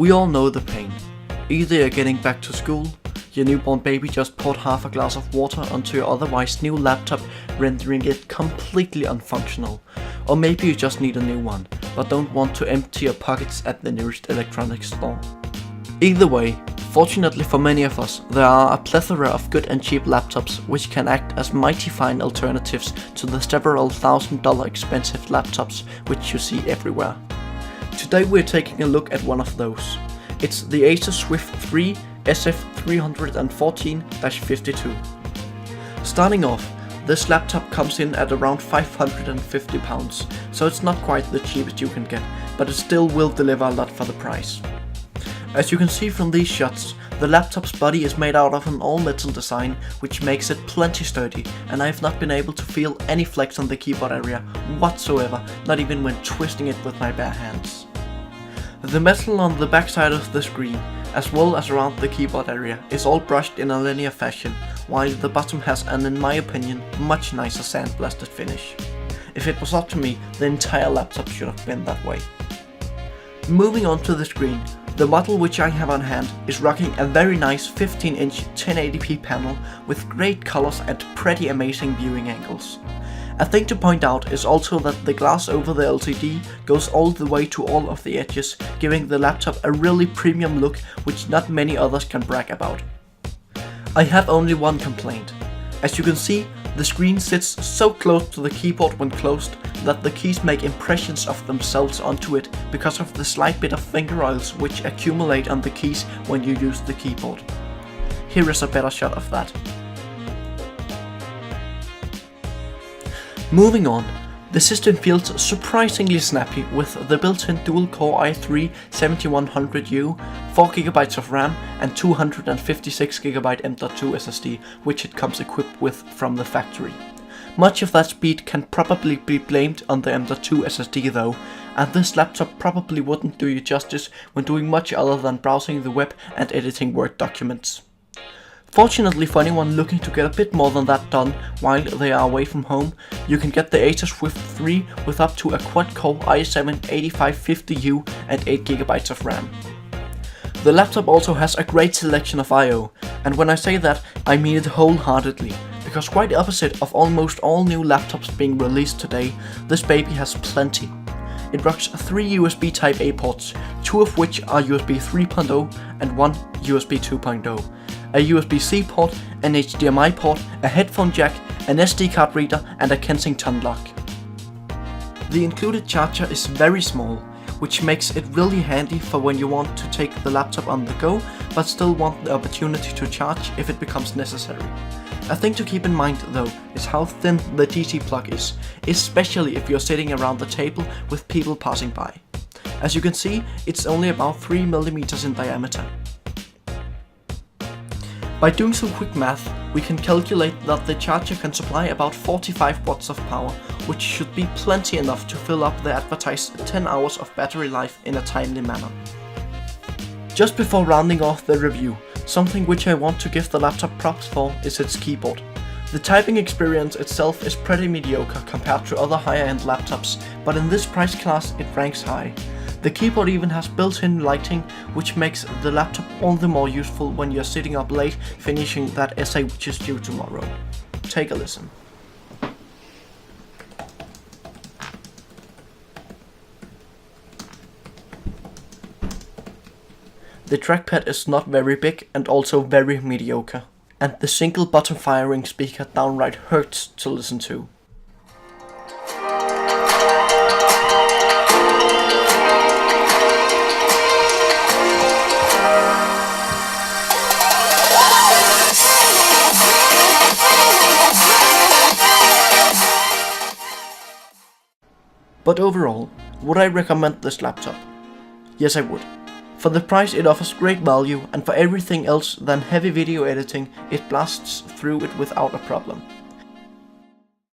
We all know the pain. Either you're getting back to school, your newborn baby just poured half a glass of water onto your otherwise new laptop, rendering it completely unfunctional. Or maybe you just need a new one, but don't want to empty your pockets at the nearest electronics store. Either way, fortunately for many of us, there are a plethora of good and cheap laptops which can act as mighty fine alternatives to the several $1,000 expensive laptops which you see everywhere. Today we're taking a look at one of those. It's the Acer Swift 3 SF314-52. Starting off, this laptop comes in at around £550, so it's not quite the cheapest you can get, but it still will deliver a lot for the price. As you can see from these shots, the laptop's body is made out of an all-metal design, which makes it plenty sturdy, and I have not been able to feel any flex on the keyboard area whatsoever, not even when twisting it with my bare hands. The metal on the backside of the screen, as well as around the keyboard area, is all brushed in a linear fashion, while the bottom has an, in my opinion, much nicer sandblasted finish. If it was up to me, the entire laptop should have been that way. Moving on to the screen, the model which I have on hand is rocking a very nice 15-inch 1080p panel with great colors and pretty amazing viewing angles. A thing to point out is also that the glass over the LCD goes all the way to all of the edges, giving the laptop a really premium look which not many others can brag about. I have only one complaint. As you can see, the screen sits so close to the keyboard when closed that the keys make impressions of themselves onto it because of the slight bit of finger oils which accumulate on the keys when you use the keyboard. Here is a better shot of that. Moving on, the system feels surprisingly snappy with the built-in dual-core i3-7100U, 4GB of RAM and 256GB M.2 SSD, which it comes equipped with from the factory. Much of that speed can probably be blamed on the M.2 SSD though, and this laptop probably wouldn't do you justice when doing much other than browsing the web and editing Word documents. Fortunately for anyone looking to get a bit more than that done while they are away from home, you can get the Acer Swift 3 with up to a quad-core i7-8550U and 8GB of RAM. The laptop also has a great selection of I/O, and when I say that, I mean it wholeheartedly, because quite opposite of almost all new laptops being released today, this baby has plenty. It rocks 3 USB Type-A ports, 2 of which are USB 3.0 and 1 USB 2.0. A USB-C port, an HDMI port, a headphone jack, an SD card reader and a Kensington lock. The included charger is very small, which makes it really handy for when you want to take the laptop on the go, but still want the opportunity to charge if it becomes necessary. A thing to keep in mind though is how thin the DC plug is, especially if you're sitting around the table with people passing by. As you can see, it's only about 3mm in diameter. By doing some quick math, we can calculate that the charger can supply about 45 watts of power, which should be plenty enough to fill up the advertised 10 hours of battery life in a timely manner. Just before rounding off the review, something which I want to give the laptop props for is its keyboard. The typing experience itself is pretty mediocre compared to other higher-end laptops, but in this price class it ranks high. The keyboard even has built-in lighting, which makes the laptop all the more useful when you're sitting up late finishing that essay which is due tomorrow. Take a listen. The trackpad is not very big and also very mediocre, and the single bottom firing speaker downright hurts to listen to. But overall, would I recommend this laptop? Yes, I would. For the price it offers great value, and for everything else than heavy video editing, it blasts through it without a problem.